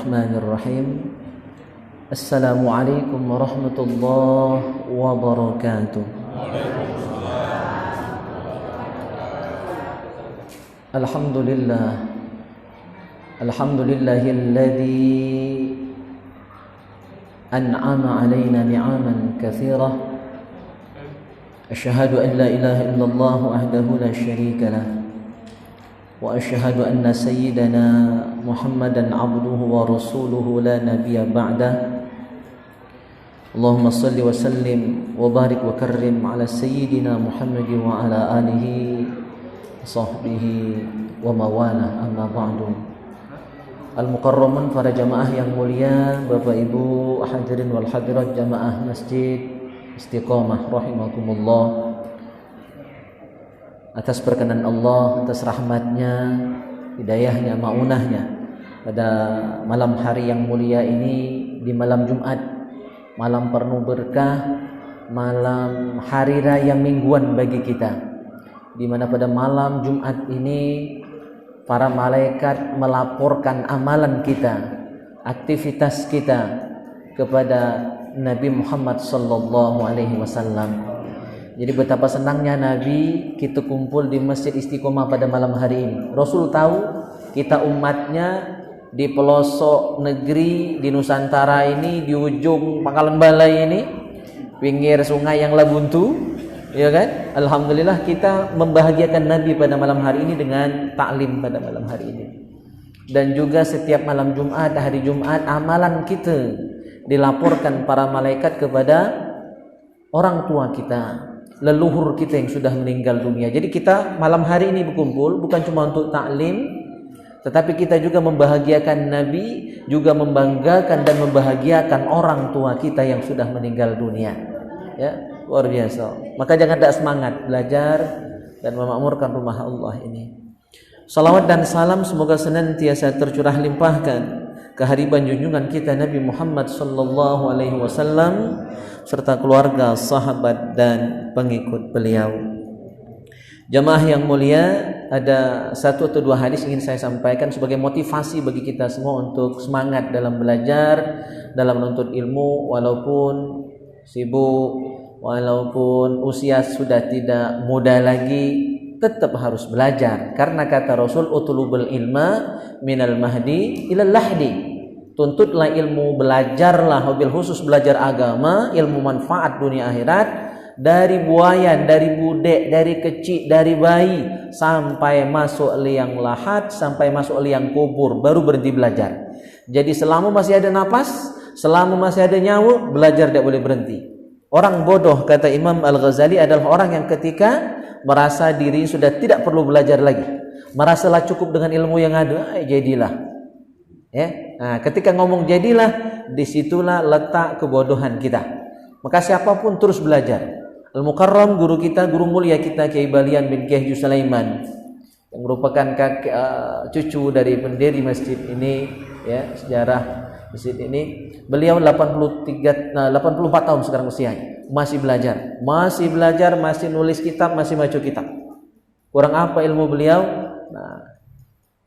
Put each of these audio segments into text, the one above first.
Bismillahirrahmanirrahim. Assalamualaikum warahmatullahi wabarakatuh. Alhamdulillahilladzi an'ama alaina ni'aman katsirah. Asyhadu an la ilaha illallah wahdahu la syarika lah. Wa asyhadu anna sayyidana Muhammadan abduhu wa rasuluhu la nabiyya ba'dah. Allahumma salli wa sallim wa barik wa karrim ala sayyidina Muhammadin wa ala alihi sahbihi wa mawalah, amma ba'du. Al-mukarramun, para jamaah yang mulia, Bapak Ibu hadirin wal hadirat jamaah Masjid Istiqamah rahimakumullah. Atas perkenan Allah, atas rahmatnya, hidayahnya, maunahnya, pada malam hari yang mulia ini, di malam Jumat, malam penuh berkah, malam hari raya mingguan bagi kita, di mana pada malam Jumat ini para malaikat melaporkan amalan kita, aktivitas kita kepada Nabi Muhammad sallallahu alaihi wasallam. Jadi betapa senangnya Nabi kita kumpul di Masjid Istiqomah pada malam hari ini. Rasul tahu kita umatnya di pelosok negeri di Nusantara ini, di ujung Pangkalan Balai ini, pinggir sungai yang labuntu, ya kan? Alhamdulillah kita membahagiakan Nabi pada malam hari ini dengan taklim pada malam hari ini. Dan juga setiap malam Jumat, hari Jumat, amalan kita dilaporkan para malaikat kepada orang tua kita, leluhur kita yang sudah meninggal dunia. Jadi kita malam hari ini berkumpul bukan cuma untuk taklim, tetapi kita juga membahagiakan Nabi, juga membanggakan dan membahagiakan orang tua kita yang sudah meninggal dunia. Ya, luar biasa. Maka jangan tak semangat belajar dan memakmurkan rumah Allah ini. Salawat dan salam semoga senantiasa tercurah limpahkan kehadiran junjungan kita Nabi Muhammad sallallahu alaihi wasallam serta keluarga, sahabat dan pengikut beliau. Jamaah yang mulia, ada satu atau dua hadis ingin saya sampaikan sebagai motivasi bagi kita semua untuk semangat dalam belajar, dalam menuntut ilmu, walaupun sibuk, walaupun usia sudah tidak muda lagi, tetap harus belajar. Karena kata Rasul, utlubul ilma minal mahdi ilal lahdi. Tuntutlah ilmu, belajarlah, wabil khusus belajar agama, ilmu manfaat dunia akhirat, dari buayan, dari budek, dari kecil, dari bayi sampai masuk liang lahat, sampai masuk liang kubur, baru berhenti belajar. Jadi selama masih ada napas, selama masih ada nyawa, belajar tidak boleh berhenti. Orang bodoh, kata Imam Al-Ghazali, adalah orang yang ketika merasa diri sudah tidak perlu belajar lagi, merasalah cukup dengan ilmu yang ada, jadilah. Ya, nah, ketika ngomong jadilah, disitulah letak kebodohan kita. Maka siapapun terus belajar. Al-Mukarram, guru kita, guru mulia kita, Kiai Balian bin Kiai Haji Sulaiman, yang merupakan cucu dari pendiri masjid ini, ya, sejarah masjid ini. Beliau 84 tahun sekarang usianya, masih belajar, masih nulis kitab, masih baca kitab. Kurang apa ilmu beliau? Nah,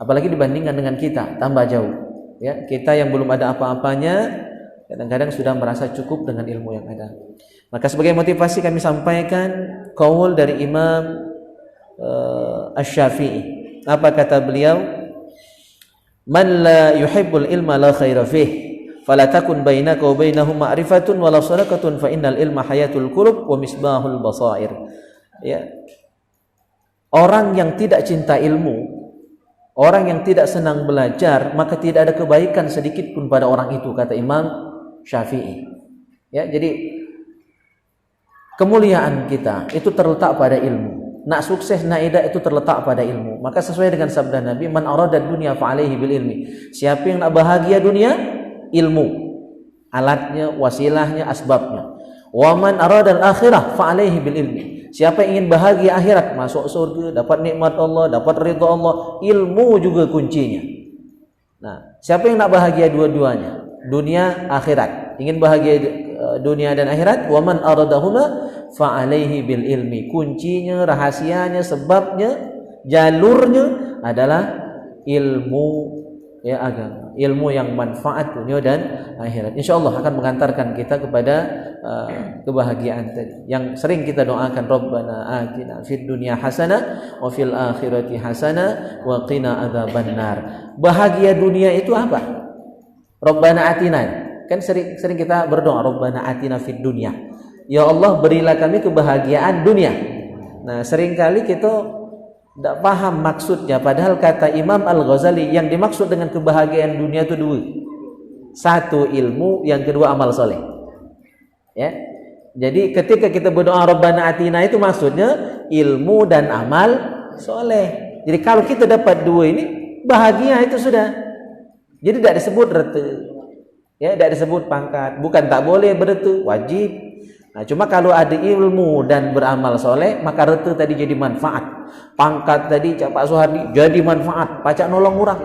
apalagi dibandingkan dengan kita, tambah jauh. Ya, kita yang belum ada apa-apanya kadang-kadang sudah merasa cukup dengan ilmu yang ada. Maka sebagai motivasi kami sampaikan qaul dari Imam Asy-Syafi'i. Apa kata beliau? Man la yuhibbul ilma la khaira fih, fala takun bainaka wa bainahu ma'rifatun wala sadaqatun fa innal ilma hayatul qulub wa misbahul basair. Ya. Orang yang tidak cinta ilmu, orang yang tidak senang belajar, maka tidak ada kebaikan sedikit pun pada orang itu, kata Imam Syafi'i. Ya, jadi kemuliaan kita itu terletak pada ilmu. Nak sukses, nak ida itu terletak pada ilmu. Maka sesuai dengan sabda Nabi, man arada dunya fa alaihi bil ilmi. Siapa yang nak bahagia dunia, ilmu. Alatnya, wasilahnya, asbabnya. Wa man arada al akhirah fa alaihi bil ilmi. Siapa yang ingin bahagia akhirat, masuk surga, dapat nikmat Allah, dapat ridha Allah, ilmu juga kuncinya. Nah, siapa yang nak bahagia dua-duanya, dunia akhirat, ingin bahagia dunia dan akhirat, wa man aradahuma fa alaihi bil ilmi. Kuncinya, rahasianya, sebabnya, jalurnya adalah ilmu, ya, agama. ilmu yang manfaat dunia dan akhirat. Insyaallah akan mengantarkan kita kepada kebahagiaan tadi yang sering kita doakan, Rabbana atina fid dunya hasanah wa fil akhirati hasanah wa qina adzabannar. Bahagia dunia itu apa? Rabbana atina. Kan sering kita berdoa, Rabbana atina fid dunya. Ya Allah, berilah kami kebahagiaan dunia. Nah, seringkali kita tidak paham maksudnya, padahal kata Imam Al-Ghazali yang dimaksud dengan kebahagiaan dunia itu dua. Satu ilmu, yang kedua amal soleh. Ya. Jadi ketika kita berdoa Rabbana atina itu maksudnya ilmu dan amal soleh. Jadi kalau kita dapat dua ini, bahagia itu sudah. Jadi tidak disebut rete. Ya, tidak disebut pangkat. Bukan tak boleh berete, wajib. Nah, cuma kalau ada ilmu dan beramal soleh, maka rete tadi jadi manfaat. Pangkat tadi Pak Soehardi jadi manfaat. Pacak nolong orang,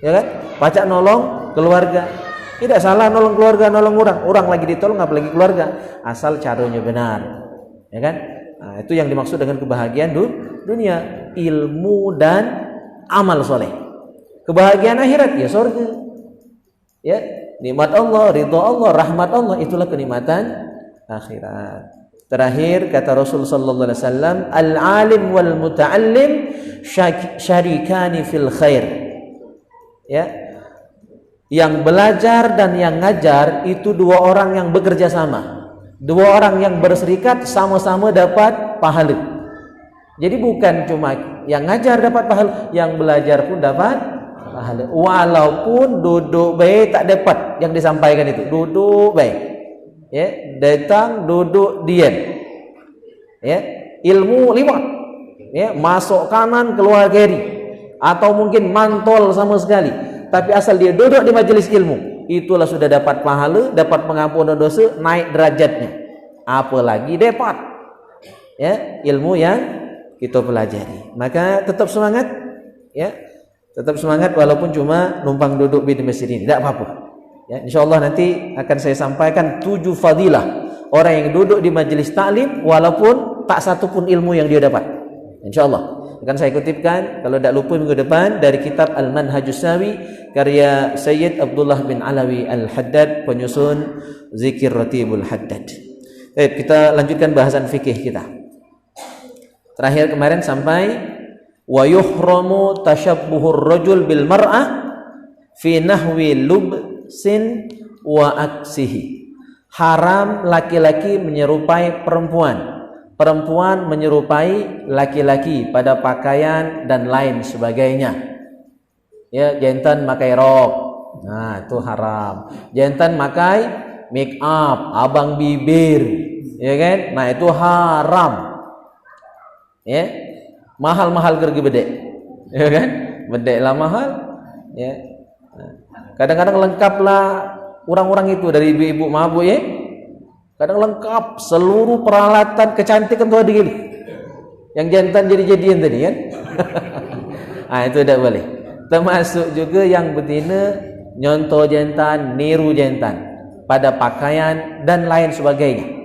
ya kan? Pacak nolong keluarga. Tidak salah nolong keluarga, nolong orang. Orang lagi ditolong, apalagi keluarga. Asal caranya benar, ya kan? Nah, itu yang dimaksud dengan kebahagiaan dunia, ilmu dan amal soleh. Kebahagiaan akhirat ya surga. Ya, nikmat Allah, ridha Allah, rahmat Allah, itulah kenikmatan akhirat. Terakhir kata Rasul sallallahu alaihi wasallam, al-alim wal muta'allim syarikani fil khair. Ya. Yang belajar dan yang ngajar itu dua orang yang bekerja sama. Dua orang yang berserikat sama-sama dapat pahala. Jadi bukan cuma yang ngajar dapat pahala, yang belajar pun dapat pahala. Walaupun duduk baik tak dapat yang disampaikan itu. Duduk baik. Ya, datang duduk diam. Ya, ilmu lewat. Ya, masuk kanan keluar kiri atau mungkin mantol sama sekali. Tapi asal dia duduk di majelis ilmu, itulah sudah dapat pahala, dapat pengampunan dosa, naik derajatnya. Apalagi dapat ya ilmu yang kita pelajari. Maka tetap semangat ya. Tetap semangat walaupun cuma numpang duduk di masjid ini, tidak apa-apa. Ya, insyaallah nanti akan saya sampaikan 7 fadilah orang yang duduk di majelis taklim walaupun tak satu pun ilmu yang dia dapat. Insyaallah akan saya kutipkan kalau tidak lupa minggu depan dari kitab Al-Manhajus Sawi karya Sayyid Abdullah bin Alawi Al-Haddad, penyusun Zikir Ratibul Haddad. Baik, kita lanjutkan bahasan fikih kita. Terakhir kemarin sampai wa yuhramu tashabbuhur rajul bil mar'ah fi nahwi lubsin wa aksihi. Haram laki-laki menyerupai perempuan, perempuan menyerupai laki-laki pada pakaian dan lain sebagainya. Ya, jantan pakai rok, nah itu haram. Jantan pakai make up, abang bibir, ya kan? Nah itu haram. Ya, mahal-mahal gergi bedek, ya kan? Bedek lah mahal. Ya, kadang-kadang lengkaplah orang-orang itu dari ibu-ibu mabuk ya. Kadang lengkap seluruh peralatan kecantikan tuh ada gini. Yang jantan jadi-jadian tadi kan. Ah itu tidak boleh. Termasuk juga yang betina nyontoh jantan, niru jantan pada pakaian dan lain sebagainya.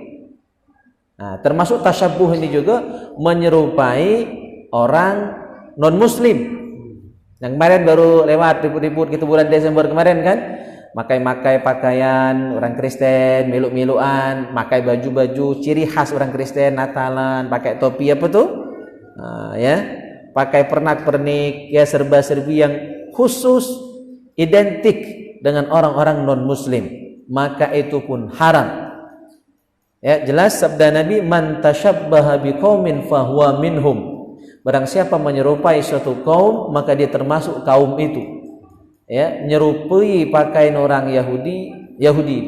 Nah, termasuk tasyabbuh ini juga menyerupai orang non muslim. Yang kemarin baru lewat ribut-ribut gitu bulan Desember kemarin kan. Makai pakaian orang Kristen, miluk-miluan, pakai baju-baju ciri khas orang Kristen, Natalan, pakai topi apa tuh? Nah, ya, pakai pernak-pernik, ya serba-serbi yang khusus identik dengan orang-orang non-muslim, maka itu pun haram. Ya, jelas sabda Nabi, man tashabbaha biqaumin fahuwa minhum. Barang siapa menyerupai suatu kaum, maka dia termasuk kaum itu. Ya, nyerupai pakaian orang Yahudi.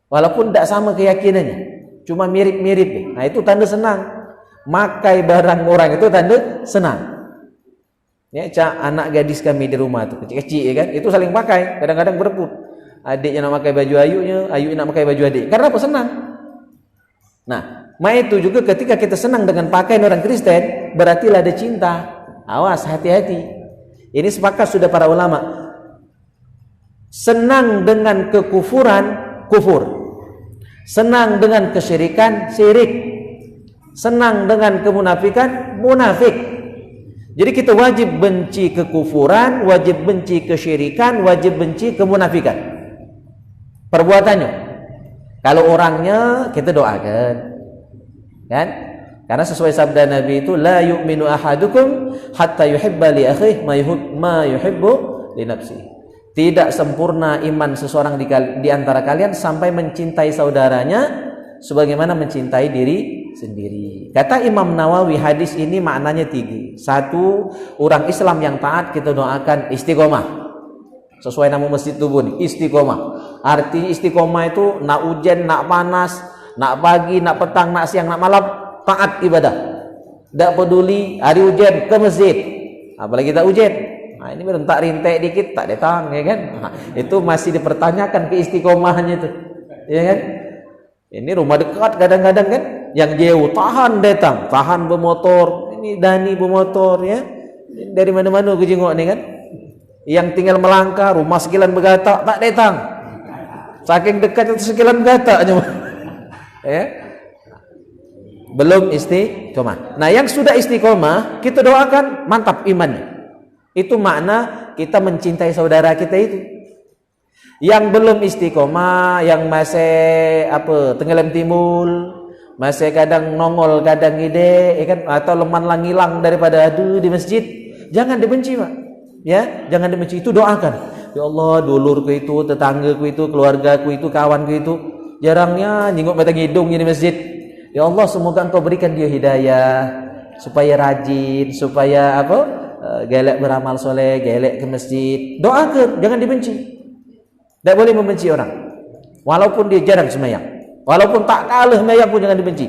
Walaupun tidak sama keyakinannya, cuma mirip-mirip. Nah, itu tanda senang. Makai barang orang itu tanda senang. Ya, anak gadis kami di rumah tuh kecil-kecil ya kan, itu saling pakai, kadang-kadang berebut. Adiknya nak pakai baju ayunya nak pakai baju adik. Karena apa? Senang. Nah, itu juga ketika kita senang dengan pakaian orang Kristen, berarti ada cinta. Awas, hati-hati. Ini sepakat sudah para ulama. Senang dengan kekufuran, kufur. Senang dengan kesyirikan, syirik. Senang dengan kemunafikan, munafik. Jadi kita wajib benci kekufuran, wajib benci kesyirikan, wajib benci kemunafikan. Perbuatannya. Kalau orangnya kita doakan. Kan? Karena sesuai sabda Nabi itu la yu'minu ahadukum hatta yuhibba li akhihi ma yuhibbu li nafsihi. Tidak sempurna iman seseorang di antara kalian sampai mencintai saudaranya sebagaimana mencintai diri sendiri. Kata Imam Nawawi, hadis ini maknanya 3. 1, orang Islam yang taat kita doakan istiqomah. Sesuai nama masjid tubuh nih, istiqomah. Artinya istiqomah itu nak hujan, nak panas, nak pagi, nak petang, nak siang, nak malam, taat ibadah. Tak peduli hari hujan ke masjid. Apalagi tak hujan. Nah, ini berentak rintek dikit tak datang, ya kan? Nah, itu masih dipertanyakan keistiqomahannya itu. Ya kan? Ini rumah dekat kadang-kadang kan, yang jauh tahan datang, tahan bermotor. Ini Dani bermotor ya. Dari mana-mana ke jengok nih kan. Yang tinggal melangkah, rumah sekilan bergatak tak datang. Saking dekat itu sekilan bergatak aja. Ya. Belum istiqomah. Nah, yang sudah istiqomah, kita doakan mantap imannya. Itu makna kita mencintai saudara kita itu. Yang belum istiqomah, yang masih tenggelam timbul, masih kadang nongol, kadang ide, ya kan? Atau leman langilang daripada adu di masjid, jangan dibenci, Pak. Ya, jangan dibenci, itu doakan. Ya Allah, dulurku itu, tetanggaku itu, keluargaku itu, kawanku itu, jarangnya nyingok batang hidungnya di masjid. Ya Allah, semoga Engkau berikan dia hidayah supaya rajin, supaya gelek beramal soleh, gelek ke masjid. Doakan, jangan dibenci. Tidak boleh membenci orang. Walaupun dia jarang sembahyang, walaupun tak kalah sembahyang pun jangan dibenci.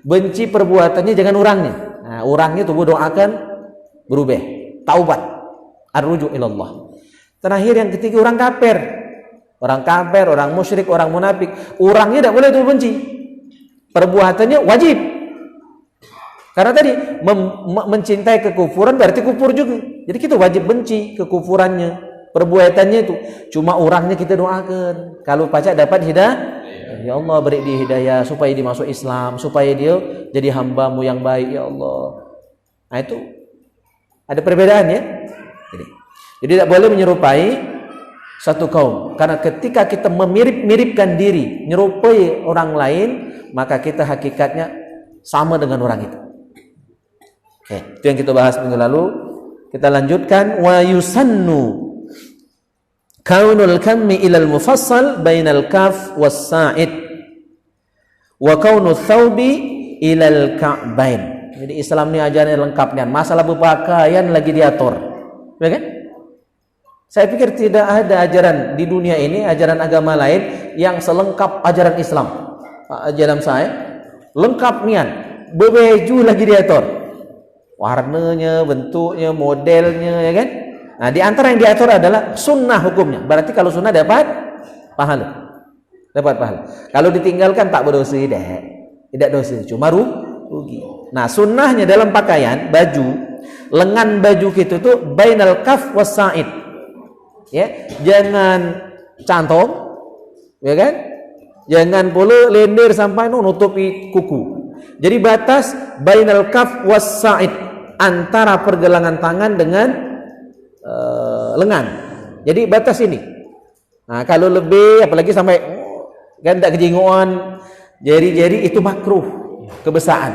Benci perbuatannya, jangan orangnya. Nah, orangnya tuh doakan berubah, taubat, ar-ruju ilallah. Terakhir yang ketiga, orang kafir. Orang kafir, orang musyrik, orang munafik, orangnya tidak boleh tuh benci. Perbuatannya wajib. Karena tadi mencintai kekufuran berarti kufur juga. Jadi kita wajib benci kekufurannya, perbuatannya itu. Cuma orangnya kita doakan. Kalau pacak dapat hidayah, ya Allah beri dia hidayah supaya dia masuk Islam, supaya dia jadi hamba-Mu yang baik, ya Allah. Nah, itu ada perbedaan ya. Jadi tidak boleh menyerupai satu kaum. Karena ketika kita memirip-miripkan diri, menyerupai orang lain, maka kita hakikatnya sama dengan orang itu. Oke, itu yang kita bahas minggu lalu. Kita lanjutkan, wa yusannu kaunul kammi ilal mufassal bainal kaf was sa'id wa kaunul thawbi ilal ka'bain. Jadi Islam ini ajaran lengkap nih. Masalah berpakaian lagi diatur. Ya kan? Saya pikir tidak ada ajaran di dunia ini, ajaran agama lain yang selengkap ajaran Islam. Ajaran saya lengkap nian, berbaju lagi diatur. Warnanya, bentuknya, modelnya, ya kan? Nah, di antara yang diatur adalah sunnah hukumnya. Berarti kalau sunnah dapat pahala. Dapat pahala. Kalau ditinggalkan tak berdosa, tidak dosa, cuma rugi. Nah, sunnahnya dalam pakaian, baju, lengan baju kita itu bainal kaf was sa'id. Ya, jangan cantom, ya kan? Jangan pula lendir sampai nutupi kuku. Jadi batas bainal kaf was sa'id, antara pergelangan tangan dengan lengan. Jadi batas ini. Nah, kalau lebih apalagi sampai kan tak kejinguan, jari-jari itu makruh, kebesaan.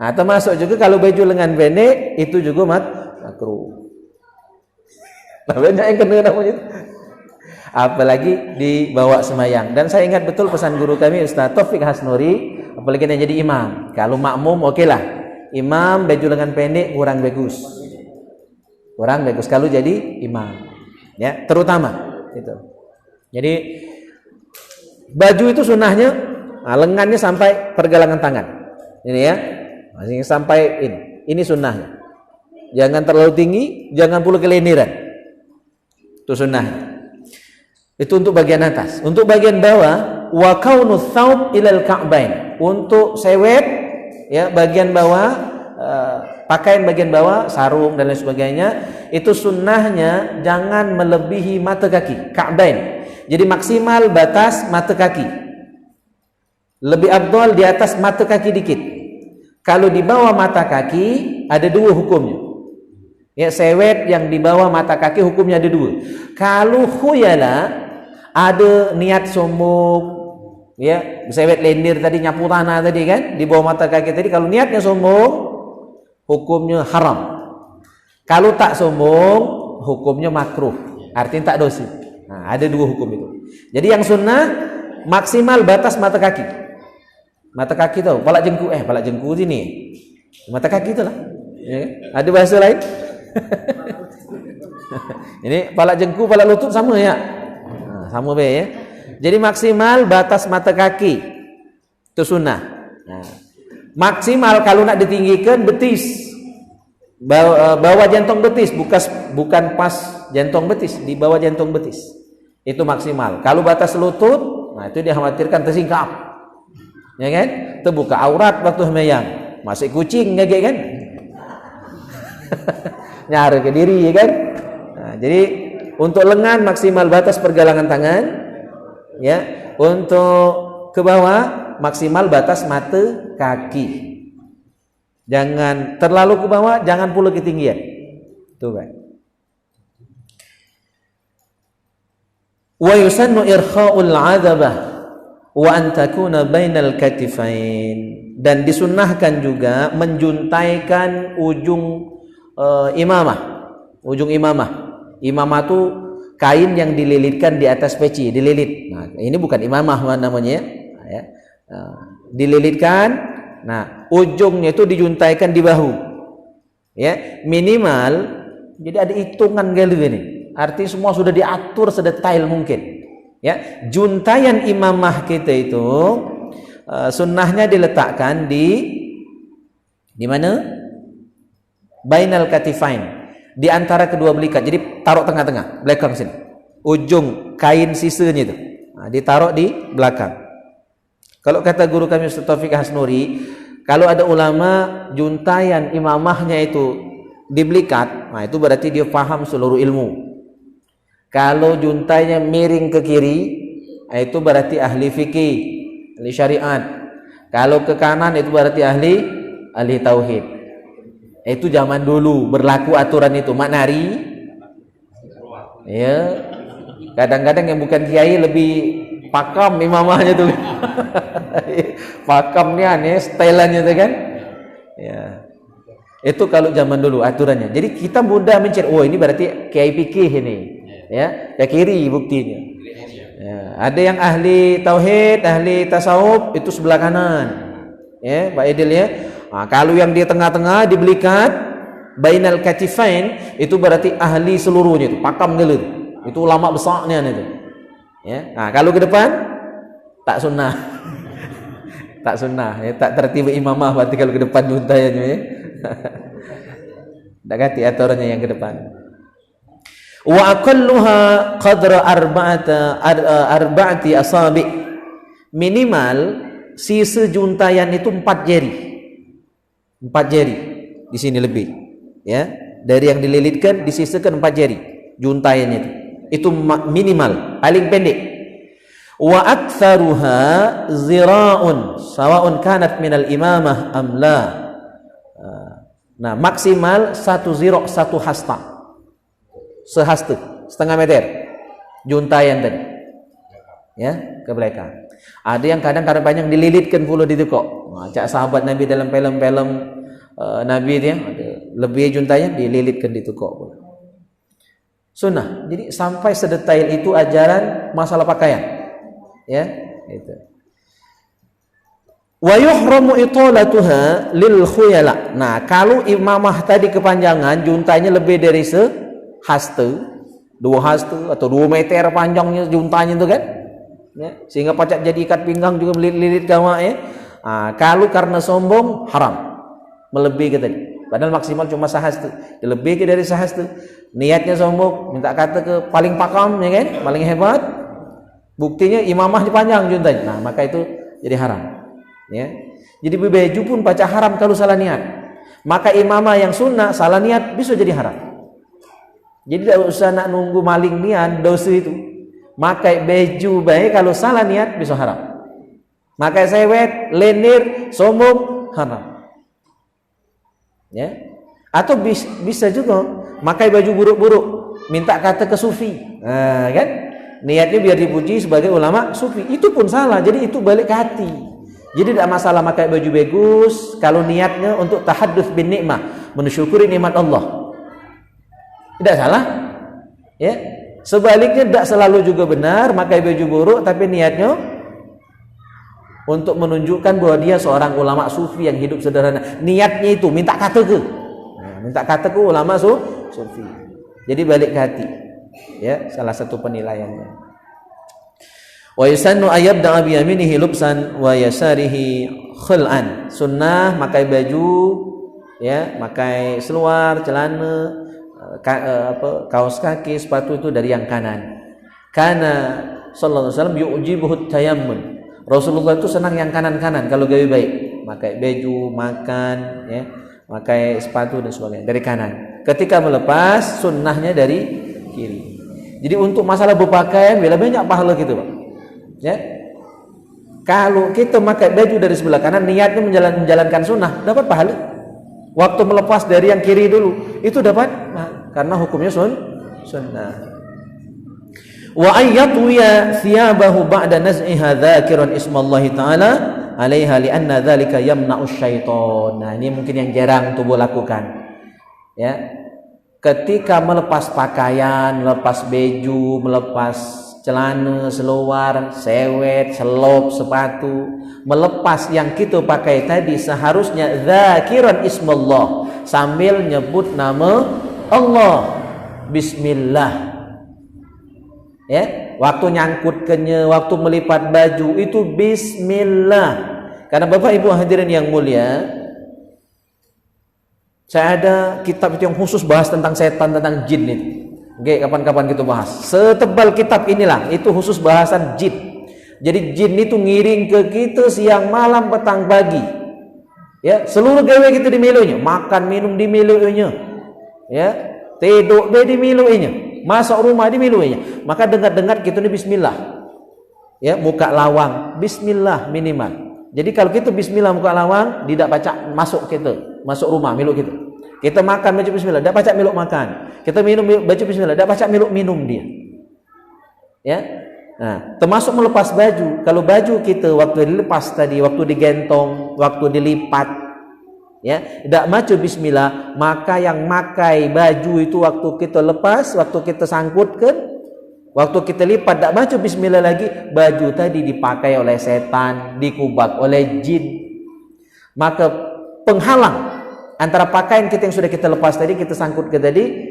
Nah, termasuk juga kalau baju lengan pendek itu juga makruh. Nah, banyak yang kena namanya. Apalagi dibawa semayang. Dan saya ingat betul pesan guru kami Ustaz Taufik Hasnuri, apalagi yang jadi imam. Kalau makmum okelah. Imam baju lengan pendek kurang bagus. Kurang bagus kalau jadi imam. Ya, terutama itu. Jadi baju itu sunnahnya lengannya sampai pergelangan tangan. Ini ya. Masih sampai ini. Ini sunnahnya. Jangan terlalu tinggi, jangan pula kelendiran. Itu sunnah. Itu untuk bagian atas. Untuk bagian bawah, wa kaunu thawb ilal ka'bain. Untuk sewet, ya, bagian bawah, pakaian bagian bawah, sarung dan lain sebagainya, itu sunnahnya jangan melebihi mata kaki, ka'bain. Jadi maksimal batas mata kaki. Lebih afdal di atas mata kaki dikit. Kalau di bawah mata kaki ada dua hukumnya. Ya, sewet yang di bawah mata kaki hukumnya ada dua. Kalau khuyala ada niat sombong, ya, sewet lendir tadi, nyapu tanah tadi kan, di bawah mata kaki tadi, kalau niatnya sombong hukumnya haram. Kalau tak sombong hukumnya makruh, artinya tak dosa. Nah, ada dua hukum itu. Jadi yang sunnah maksimal batas mata kaki. Mata kaki tahu, palak jengku sini. Mata kaki itulah. Ya, ada bahasa lain? Ini palak jengku, palak lutut sama ya. Nah, sama be ya. Jadi maksimal batas mata kaki itu sunnah. Nah, maksimal kalau nak ditinggikan betis, bawah jantung betis, bukan pas jantung betis, di bawah jantung betis. Itu maksimal. Kalau batas lutut, nah itu dikhawatirkan tersingkap. Ya kan? Terbuka aurat waktu sembahyang. Masih kucing ngegek kan? Nyari ke diri ya kan. Nah, jadi untuk lengan maksimal batas pergelangan tangan, ya. Untuk ke bawah maksimal batas mata kaki. Jangan terlalu ke bawah, jangan pula ketinggian. Tuh kan. Wa yusannu irkha'ul 'adabah wa an takuna bainal katifain, dan disunnahkan juga menjuntaikan ujung imamah. Ujung imamah. Imamah itu kain yang dililitkan di atas peci, dililit. Nah, ini bukan imamah namanya ya. Dililitkan. Nah, ujungnya itu dijuntaikan di bahu. Ya, minimal jadi ada hitungan gelu ini. Artinya semua sudah diatur sedetail mungkin. Ya, juntaian imamah kita itu sunnahnya diletakkan di mana? Bainal katifain, di antara kedua belikat. Jadi taruh tengah-tengah, belakang sini. Ujung kain sisanya itu, nah, ditaruh di belakang. Kalau kata guru kami Ustaz Taufik Hasnuri, kalau ada ulama juntaian imamahnya itu di belikat, nah itu berarti dia paham seluruh ilmu. Kalau juntainya miring ke kiri, nah itu berarti ahli fikih, ahli syariat. Kalau ke kanan itu berarti ahli tauhid. Itu zaman dulu berlaku aturan itu. Mak nari, ya, kadang-kadang yang bukan kiai lebih pakam imamahnya tuh. Pakamnya nih, stylannya tuh kan. Ya, itu kalau zaman dulu aturannya. Jadi kita mudah mencari, oh ini berarti kiai fikih ini, ya, ya kiri buktinya. Ya, ada yang ahli tauhid, ahli tasawuf itu sebelah kanan, ya, Pak Edil ya. Nah, kalau yang di tengah-tengah dibelikan bainal katifain itu berarti ahli seluruhnya itu, pakam gelut. Itu ulama besarnya itu. Ya. Nah, kalau ke depan tak sunnah. Tak sunnah, ya, tak tertiba imamah berarti kalau ke depan juntaiannya ya. Tak ganti aturannya yang ke depan. Wa aqalluha qadra arba'ati asabi'. Minimal sisa juntaian itu 4 jari. 4 jari di sini lebih, ya, dari yang dililitkan disisakan 4 jari juntaiannya itu minimal, paling pendek. Wa aktsaruha zira'un sawa'un kanat minal imamah am la. Nah, maksimal 1 zira', 1 hasta, sehasta, setengah meter juntaian tadi, ya, ke belakang. Ada yang kadang-kadang banyak dililitkan pula di tekok. Nah, cak sahabat Nabi dalam film-film Nabi dia ada lebih juntaian dililitkan di tekok pula. Sunnah. Jadi sampai sedetail itu ajaran masalah pakaian. Ya, itu. Wa yuhramu italatuha lil khuyala. Nah, kalau imamah tadi kepanjangan juntainya lebih dari sehasta, 2 hasta atau 2 meter panjangnya juntainya itu kan. Ya, sehingga pacak jadi ikat pinggang juga lilit gawa ya. Nah, kalau karena sombong haram melebihi ke tadi. Padahal maksimal cuma sehasta. Lebih dari sehasta. Niatnya sombong, minta kata ke paling pakam ya kan, paling hebat. Buktinya imamahnya panjang juntanya. Nah, maka itu jadi haram. Ya. Jadi baju pun baca haram kalau salah niat. Maka imamah yang sunnah salah niat bisa jadi haram. Jadi tidak usah nak nunggu maling niat dosa itu. Maka baju baik kalau salah niat bisa haram. Maka sewet, lendir, sombong haram. Ya. Atau bisa juga pakai baju buruk-buruk, minta kata ke sufi. Nah, kan? Niatnya biar dipuji sebagai ulama sufi. Itu pun salah. Jadi itu balik ke hati. Jadi tidak masalah pakai baju bagus kalau niatnya untuk tahadduts bin nikmah, mensyukuri nikmat Allah. Tidak salah. Ya. Sebaliknya tidak selalu juga benar pakai baju buruk tapi niatnya untuk menunjukkan bahwa dia seorang ulama sufi yang hidup sederhana. Niatnya itu minta kata ke. Nah, minta kata ke ulama sufi. Jadi balik ke hati. Ya, salah satu penilaiannya. Wa yusannu ayyabda bi yaminihi lubsan wa yasarihi khul'an. Sunnah pakai baju, ya, pakai seluar, celana, kaos kaki, sepatu itu dari yang kanan. Karena sallallahu alaihi wasallam yu'jibuhu tayammun. Rasulullah itu senang yang kanan-kanan kalau gawe baik, pakai baju, makan, ya, pakai sepatu dan sebagainya dari kanan. Ketika melepas sunnahnya dari kiri. Jadi untuk masalah berpakaian bila banyak pahala gitu, Pak. Ya. Kalau kita pakai baju dari sebelah kanan niatnya menjalankan sunnah, dapat pahala. Waktu melepas dari yang kiri dulu, itu dapat karena hukumnya sunnah. Wa ayyatwiya thiyabahu ba'da naz'iha dzakiran ismallahi ta'ala 'alaiha li'anna dzalika yamna'u syaitan. Nah, ini mungkin yang jarang tubuh lakukan. Ya. Ketika melepas pakaian, melepas baju, melepas celana, seluar, sewet, selop, sepatu, melepas yang kita pakai tadi seharusnya dzakiran ismallah, sambil nyebut nama Allah, bismillah. Ya, waktu nyangkutkannya, waktu melipat baju itu bismillah. Karena Bapak Ibu hadirin yang mulia, saya ada kitab itu yang khusus bahas tentang setan, tentang jin itu. Oke, kapan-kapan kita bahas. Setebal kitab inilah, itu khusus bahasan jin. Jadi jin itu ngiring ke kita siang, malam, petang, pagi. Ya, seluruh gawe kita dimilunya, makan, minum dimilunya. Ya, tidur be dimilunya, masuk rumah dimilunya. Maka dengar-dengar kita ini bismillah. Ya, muka lawang bismillah minimal. Jadi kalau kita bismillah muka lawang, tidak baca masuk kita, masuk rumah milu kita. Kita makan baca bismillah, tidak baca miluk makan. Kita minum baca bismillah, tidak baca miluk minum dia. Ya. Nah, termasuk melepas baju. Kalau baju kita waktu dilepas tadi, waktu digentong, waktu dilipat, ya, tidak baca bismillah, maka yang makai baju itu waktu kita lepas, waktu kita sangkutkan, waktu kita lipat, tidak baca bismillah lagi, baju tadi dipakai oleh setan, dikubak oleh jin. Maka penghalang antara pakaian kita yang sudah kita lepas tadi, kita sangkutkan tadi,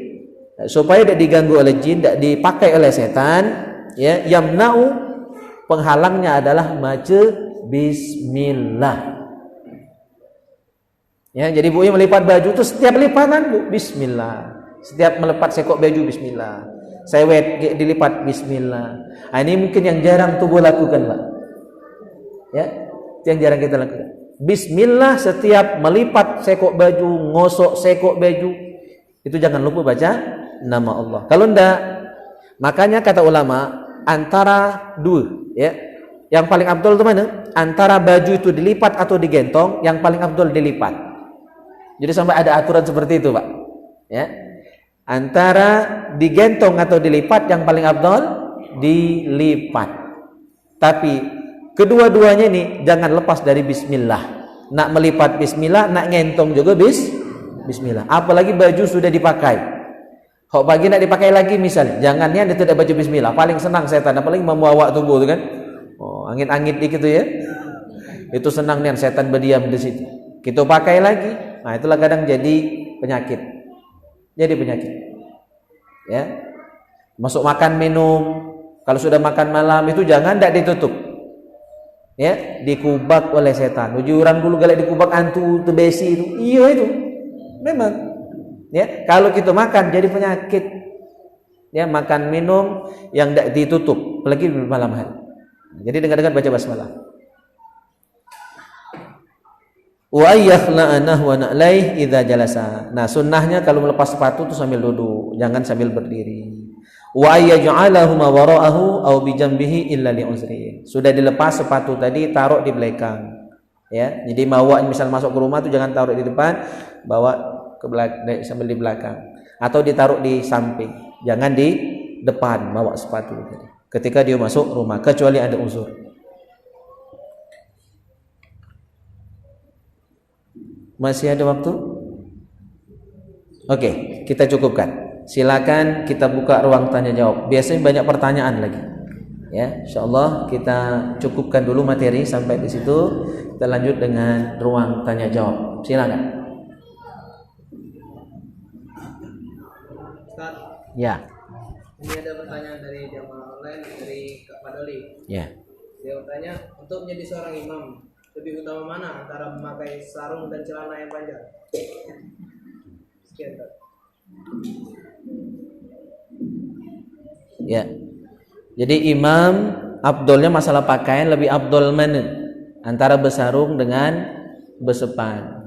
supaya tidak diganggu oleh jin, tidak dipakai oleh setan, ya, yamna'u, penghalangnya adalah baca bismillah. Ya, jadi Bu melipat baju itu setiap lipatan Bu bismillah. Setiap melepas sekok baju bismillah. Sewet dilipat bismillah. Nah, ini mungkin yang jarang tubuh lakukan, Pak. Ya, itu yang jarang kita lakukan. Bismillah setiap melipat sekok baju, ngosok sekok baju, itu jangan lupa baca nama Allah. Kalau enggak, makanya kata ulama antara dua, ya. Yang paling afdal itu mana? Antara baju itu dilipat atau digentong, yang paling afdal dilipat. Jadi sampai ada aturan seperti itu, Pak. Ya. Antara digentong atau dilipat, yang paling afdal dilipat. Tapi kedua-duanya ini jangan lepas dari bismillah. Nak melipat bismillah, nak ngentong juga bismillah. Apalagi baju sudah dipakai. Kok pagi nak dipakai lagi misalnya, jangannya dia tidak baca bismillah. Paling senang setan, apalagi membawa tubuh itu kan. Oh, angin-angin dikit itu ya. Itu senang nih setan berdiam di situ. Kita pakai lagi. Nah, itulah kadang jadi penyakit. Jadi penyakit. Ya. Masuk makan minum, kalau sudah makan malam itu jangan tidak ditutup. Ya, dikubak oleh setan. Ujuran dulu galak dikubak antu tebesi itu. Iya itu. Memang. Ya, kalau kita makan jadi penyakit. Ya, makan minum yang tidak ditutup, apalagi malam hari. Jadi dengar-dengar baca basmalah. Wa yakhla'anah wa na'laih idza jalasa. Nah, sunnahnya kalau melepas sepatu itu sambil duduk, jangan sambil berdiri. Wa yaj'alahu ma wara'ahu aw bi jambihi illa li uzrin. Sudah dilepas sepatu tadi, taruh di belakang. Ya, jadi bawa misal masuk ke rumah itu jangan taruh di depan, bawa ke belakang, sambil di belakang, atau ditaruh di samping. Jangan di depan bawa sepatu ketika dia masuk rumah, kecuali ada uzur. Masih ada waktu? Oke, kita cukupkan. Silakan kita buka ruang tanya jawab. Biasanya banyak pertanyaan lagi. Ya, insyaallah kita cukupkan dulu materi sampai di situ. Kita lanjut dengan ruang tanya jawab. Silakan. Ustaz. Ya. Ini ada pertanyaan dari jamaah online dari Kak Padoli. Ya. Dia bertanya, untuk menjadi seorang imam lebih utama mana antara memakai sarung dan celana yang panjang? Sekian, Ustaz. Ya. Jadi imam afdolnya masalah pakaian lebih afdol mana? Antara bersarung dengan bersepan.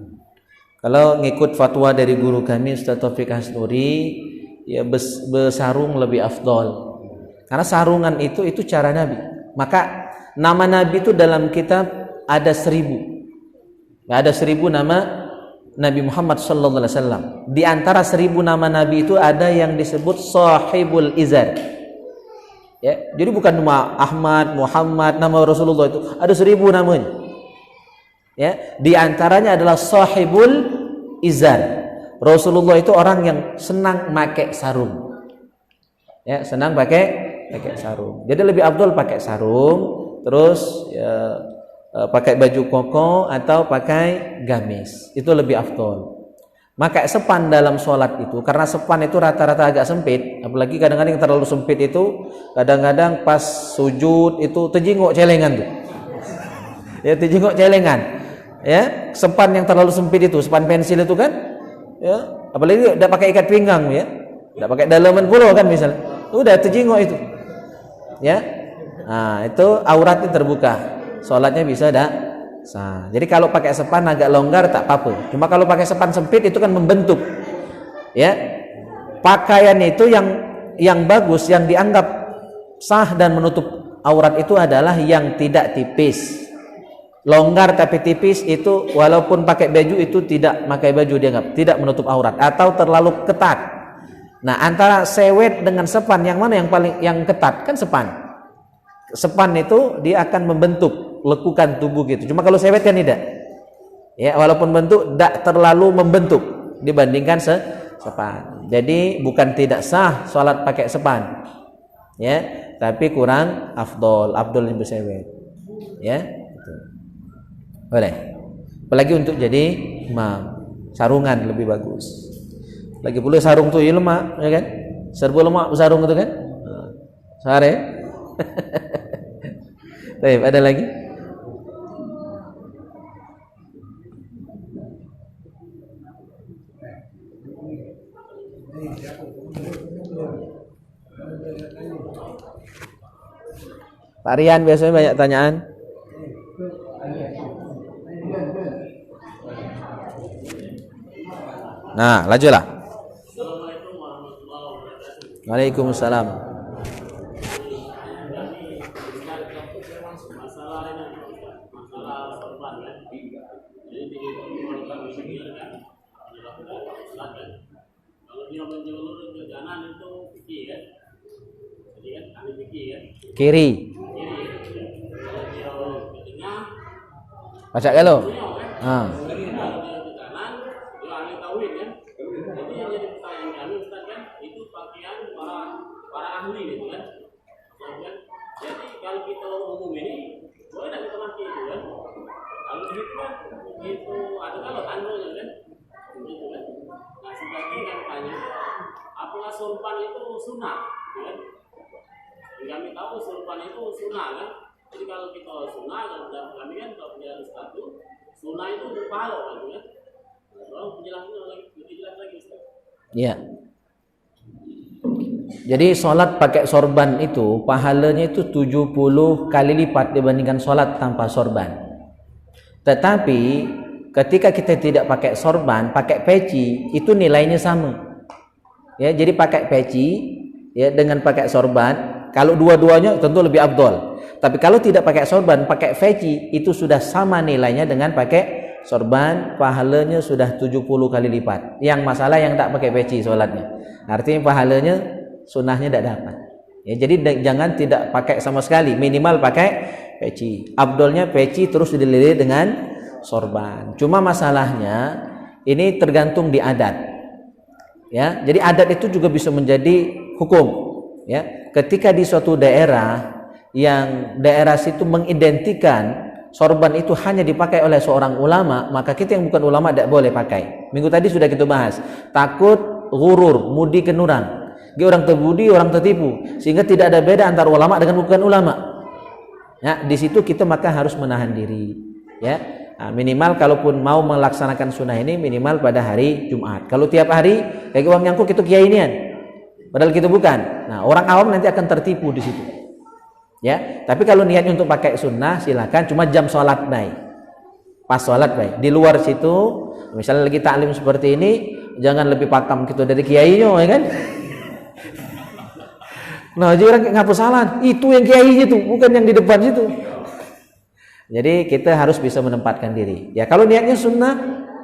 Kalau ngikut fatwa dari guru kami Ustaz Taufik Hasnuri, ya bersarung lebih afdol. Karena sarungan itu cara Nabi. Maka nama Nabi itu dalam kitab ada 1000. Ada 1000 nama Nabi Muhammad sallallahu alaihi wasallam. Di antara 1000 nama Nabi itu ada yang disebut sahibul izar. Ya, jadi bukan nama Ahmad, Muhammad, nama Rasulullah itu ada 1000 namanya. Ya, di antaranya adalah sahibul izar. Rasulullah itu orang yang senang pakai sarung. Ya, senang pakai sarung. Jadi lebih afdol pakai sarung, terus ya, pakai baju koko atau pakai gamis. Itu lebih afdol. Maka sepan dalam sholat itu, karena sepan itu rata-rata agak sempit, apalagi kadang-kadang yang terlalu sempit itu, kadang-kadang pas sujud itu terjinguk celengan tuh. Ya, terjinguk celengan. Ya, sepan yang terlalu sempit itu, sepan pensil itu kan, ya, apalagi udah pakai ikat pinggang ya, udah pakai dalaman puluh kan misalnya, udah terjinguk itu. Ya, nah itu auratnya terbuka, sholatnya bisa dah. Sah. Jadi kalau pakai sepan agak longgar tak apa-apa. Cuma kalau pakai sepan sempit itu kan membentuk. Ya. Pakaian itu yang bagus, yang dianggap sah dan menutup aurat itu adalah yang tidak tipis. Longgar tapi tipis itu walaupun pakai baju itu tidak pakai baju dianggap tidak menutup aurat atau terlalu ketat. Nah, antara sewet dengan sepan yang mana yang ketat? Kan sepan. Sepan itu dia akan membentuk lekukan tubuh gitu. Cuma kalau sewet kan tidak. Ya, walaupun bentuk tidak terlalu membentuk dibandingkan sepan. Jadi bukan tidak sah salat pakai sepan. Ya, tapi kurang afdol yang bersewet. Ya, gitu. Boleh. Apalagi untuk jadi imam, sarungan lebih bagus. Lagi pula sarung tuh lemak, ya kan? Serba lemak sarung itu kan? Sare. Baik, ada lagi? Pak Rian biasanya banyak tanyaan. Nah, lajulah. Waalaikumsalam. Kiri. Baca kalau. Apakah sorban itu sunnah? Kami tahu sorban itu sunnah kan? Jadi kalau kita sunnah, kalau kami kan kalau punya ustaz itu sunnah itu berpahala kan? Kalau penjelasannya lebih jelas lagi Ustaz. Iya. Jadi sholat pakai sorban itu pahalanya itu 70 kali lipat dibandingkan sholat tanpa sorban. Tetapi ketika kita tidak pakai sorban, pakai peci, itu nilainya sama. Ya, jadi pakai peci ya dengan pakai sorban, kalau dua-duanya tentu lebih afdol. Tapi kalau tidak pakai sorban, pakai peci itu sudah sama nilainya dengan pakai sorban, pahalanya sudah 70 kali lipat. Yang masalah yang tak pakai peci sholatnya. Artinya pahalanya sunnahnya tidak dapat. Ya, jadi jangan tidak pakai sama sekali, minimal pakai peci. Abdolnya peci terus dililit dengan sorban. Cuma masalahnya ini tergantung di adat. Ya, jadi adat itu juga bisa menjadi hukum. Ya, ketika di suatu daerah yang daerah situ mengidentikan sorban itu hanya dipakai oleh seorang ulama, maka kita yang bukan ulama tidak boleh pakai. Minggu tadi sudah kita bahas. Takut ghurur, mudi kenurang. Dia orang terbudi, orang tertipu, sehingga tidak ada beda antara ulama dengan bukan ulama. Ya, di situ kita maka harus menahan diri. Ya, nah, minimal kalaupun mau melaksanakan sunnah ini minimal pada hari Jumat. Kalau tiap hari kayak uang nyangkuk itu kiai inian, padahal kita bukan. Nah, orang awam nanti akan tertipu di situ. Ya, tapi kalau niatnya untuk pakai sunnah silakan, cuma jam sholat baik, pas sholat baik. Di luar situ, misalnya lagi taklim seperti ini, jangan lebih pakam gitu dari kiainya, ya kan? Nah, jadi orang ngapus salah, itu yang kiainya tuh, bukan yang di depan situ. Jadi kita harus bisa menempatkan diri. Ya, kalau niatnya sunnah,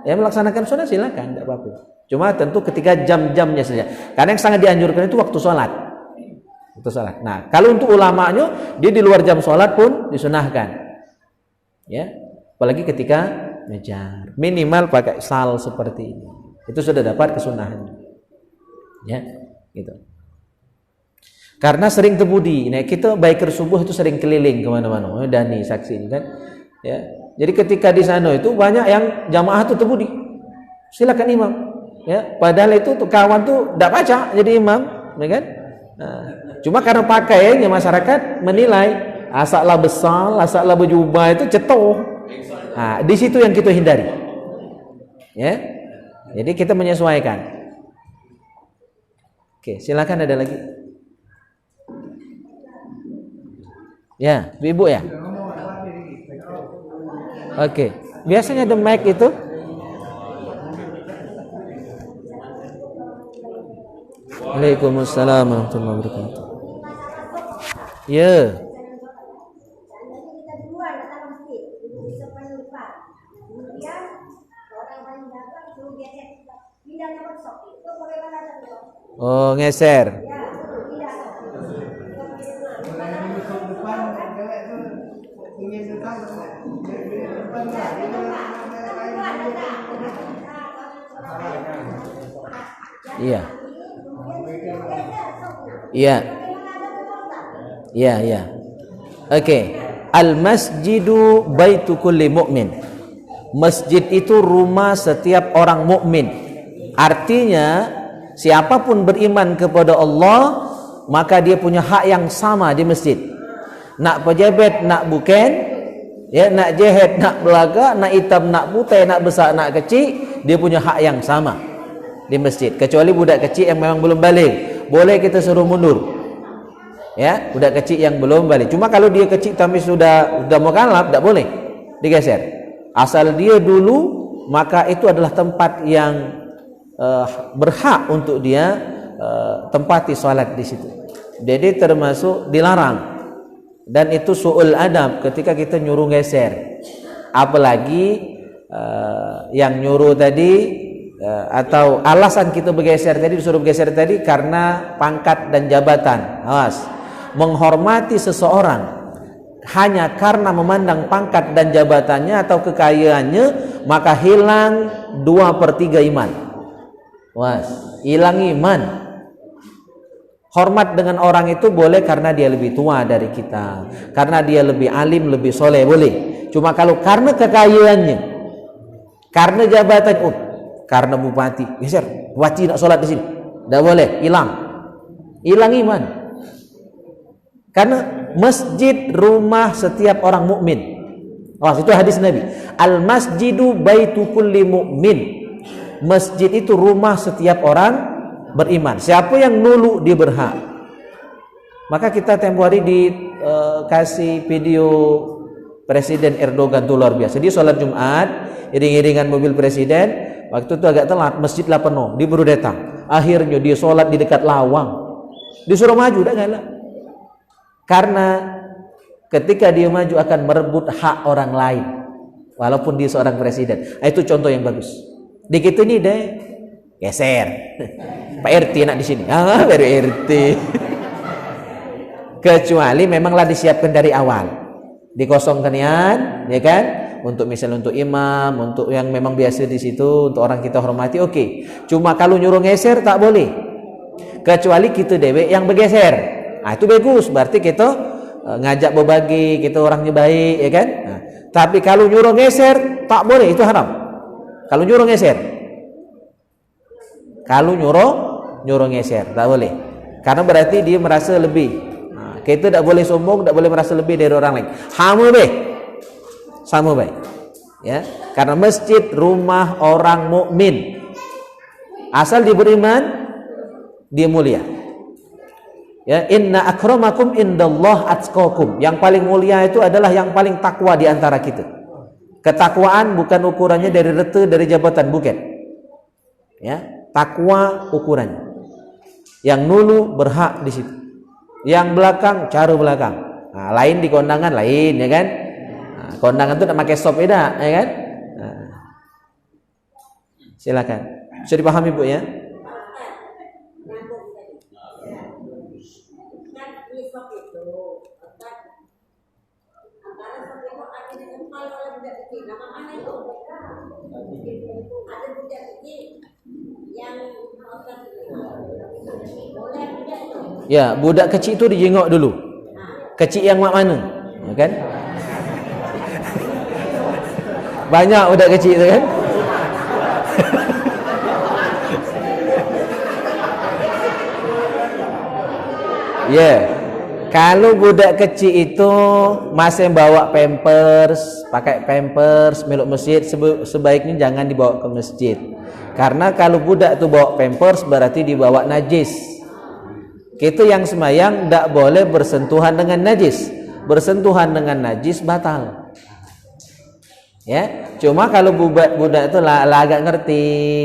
ya melaksanakan sunnah silakan, tidak apa-apa. Cuma tentu ketika jam-jamnya saja. Karena yang sangat dianjurkan itu waktu sholat. Waktu sholat. Nah, kalau untuk ulamanya, dia di luar jam sholat pun disunahkan. Ya, apalagi ketika ngejar, minimal pakai sal seperti ini. Itu sudah dapat kesunahannya. Ya, gitu. Karena sering terbudi. Nah, kita biker subuh itu sering keliling kemana-mana. Dani saksi ini kan. Ya. Jadi ketika di sana itu banyak yang jamaah itu terbudi. Silakan imam. Ya. Padahal itu tuh kawan tuh tidak baca jadi imam, ya kan? Nah, cuma karena pakaiannya masyarakat menilai asaklah besar, asaklah berjubah itu cetuh. Nah, di situ yang kita hindari. Ya. Jadi kita menyesuaikan. Oke, silakan ada lagi. Ya, ibu ya. Oke, biasanya ada mic itu. Waalaikumsalam warahmatullahi wabarakatuh. Ya. Oh, ngeser. Iya. Iya. Iya, iya. Oke. Al-masjidu baitu kulli mu'min. Masjid itu rumah setiap orang mukmin. Artinya, siapapun beriman kepada Allah, maka dia punya hak yang sama di masjid. Nak pejabat, nak bukan, ya, nak jahat, nak belaga, nak hitam, nak putih, nak besar, nak kecil, dia punya hak yang sama di masjid. Kecuali budak kecil yang memang belum balik, boleh kita suruh mundur. Ya, budak kecil yang belum balik. Cuma kalau dia kecil tapi sudah mukallaf, tidak boleh digeser. Asal dia dulu, maka itu adalah tempat yang berhak untuk dia tempati salat di situ. Jadi termasuk dilarang. Dan itu su'ul adab ketika kita nyuruh geser. Apalagi yang nyuruh tadi atau alasan kita bergeser tadi, disuruh bergeser tadi karena pangkat dan jabatan. Awas, menghormati seseorang hanya karena memandang pangkat dan jabatannya atau kekayaannya, maka hilang 2/3 iman. Was, hilang iman. Hormat dengan orang itu boleh karena dia lebih tua dari kita, karena dia lebih alim, lebih soleh, boleh. Cuma kalau karena kekayaannya, karena jabatan, karena bupati, geser, bupati nak sholat di sini, tidak boleh, hilang iman. Karena masjid rumah setiap orang mukmin. Oh, itu hadis Nabi. Al masjidu baitu kulli mu'min. Masjid itu rumah setiap orang beriman. Siapa yang nulu dia berhak. Maka kita tempoh hari dikasih video Presiden Erdogan tuh luar biasa. Dia sholat Jumat, iring-iringan mobil presiden. Waktu itu agak telat, masjid lah penuh. Dia baru datang. Akhirnya dia sholat di dekat lawang. Disuruh maju, udah galak. Karena ketika dia maju akan merebut hak orang lain. walaupun dia seorang presiden. Itu contoh yang bagus. Dikit ini deh geser. Pak RT nak di sini. Baru RT. Kecuali memanglah disiapkan dari awal. Dikosongkan ya kan? Untuk misalnya untuk imam, untuk yang memang biasa di situ, untuk orang kita hormati, oke. Cuma kalau nyuruh geser tak boleh. Kecuali kita dewek yang bergeser. Nah, itu bagus. Berarti kita ngajak berbagi, kita orangnya baik, ya kan? Nah, tapi kalau nyuruh geser tak boleh, itu haram. Kalau nyuruh geser. Kalau nyuruh geser tak boleh. Karena berarti dia merasa lebih. Nah, kita tak boleh sombong, tak boleh merasa lebih dari orang lain. Sama baik. Ya, karena masjid rumah orang mukmin. Asal dia beriman, dia mulia. Ya, inna akramakum indallah atqakum. Yang paling mulia itu adalah yang paling takwa di antara kita. Ketakwaan bukan ukurannya dari rete, dari jabatan, bukan. Ya, takwa ukurannya. Yang nulu berhak di situ. Yang belakang cara belakang. Nah, lain di kondangan lain, ya kan? Nah, kondangan itu nak pakai sop beda, ya kan? Nah, silakan. Bisa dipahami Bu ya? Ya, budak kecil itu dijengok dulu. Kecil yang mak mana? Kan? Banyak budak kecil itu kan? Ya. Kalau budak kecil itu masih bawa pampers, pakai pampers meluk masjid, sebaiknya jangan dibawa ke masjid. Karena kalau budak itu bawa pampers berarti dibawa najis. Kita yang semayang tidak boleh bersentuhan dengan najis. Bersentuhan dengan najis batal. Ya, cuma kalau budak itu lah agak ngerti,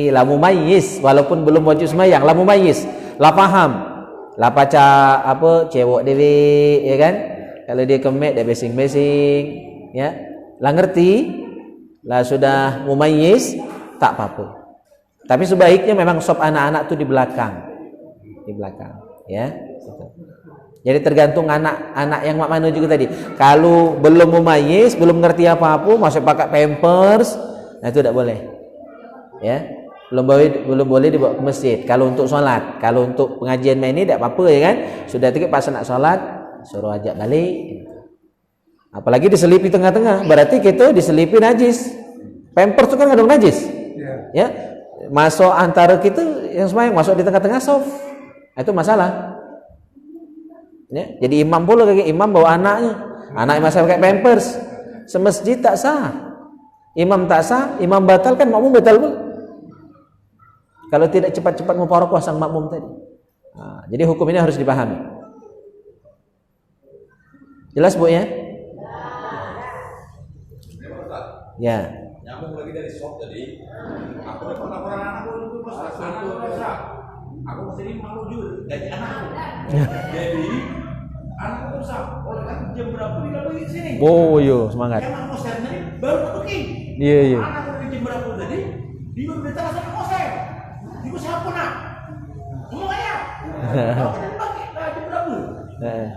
lah mumayyiz, walaupun belum wajib semayang, lah mumayyiz, lah paham. Lah paca apa cewek dewe, ya kan? Kalau dia kemek dia besing-besing, ya. Lah ngerti, lah sudah mumayyiz, tak apa-apa. Tapi sebaiknya memang sop anak-anak tuh di belakang, ya. Jadi tergantung anak-anak yang mana juga tadi. Kalau belum mumayyiz, belum ngerti apa-apa, masih pakai pampers, nah itu tidak boleh, ya. Belum boleh dibawa ke masjid. Kalau untuk sholat, kalau untuk pengajian main ini tidak apa-apa, ya kan? Sudah tiga pas nak sholat, suruh ajak balik. Apalagi diselipi tengah-tengah, berarti kita diselipi najis. Pampers itu kan kadang najis, ya. Masuk antara kita yang semayang, masuk di tengah-tengah soft, itu masalah. Ya, jadi imam pula kayak imam bawa anaknya masih pakai pampers, semasjid tak sah. Imam tak sah, imam batal kan makmum batal pula. Kalau tidak cepat-cepat mufaroqah sang makmum tadi. Nah, jadi hukum ini harus dipahami. Jelas Bu ya? Ya. Nyambung lagi dari shop tadi. Aku dapat laporan anakku itu aku masih malu juga gaji anakku. Jadi anakku rusak. Oleh kan jam berapa tidak balik sini? Oh iya, semangat. Emang konser tadi baru masukin. Iya. Anakku dari jam berapa tadi? Dia udah datang sama konser. Ibu siapa nak? Ngomong aja. Aku dari pagi, jam berapa?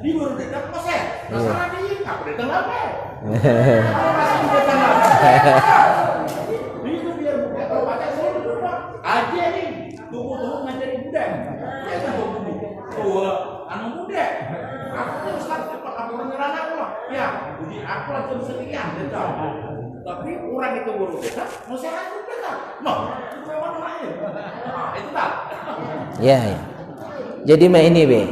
Dia baru datang konser. Masalah dia, aku datang apa? Kalau masih datang apa? Itu biar buka kalau baca saya di rumah. Aja nih, tunggu ngajarin budak. Ya kan tunggu. Anak muda. Aku terus cepat aku menyerang aku lah. Ya, jadi aku langsung sekian datang. Tapi orang itu baru datang, mau saya langsung datang. Mau, itu memang orangnya. Itu tak. Ya. Jadi ini be,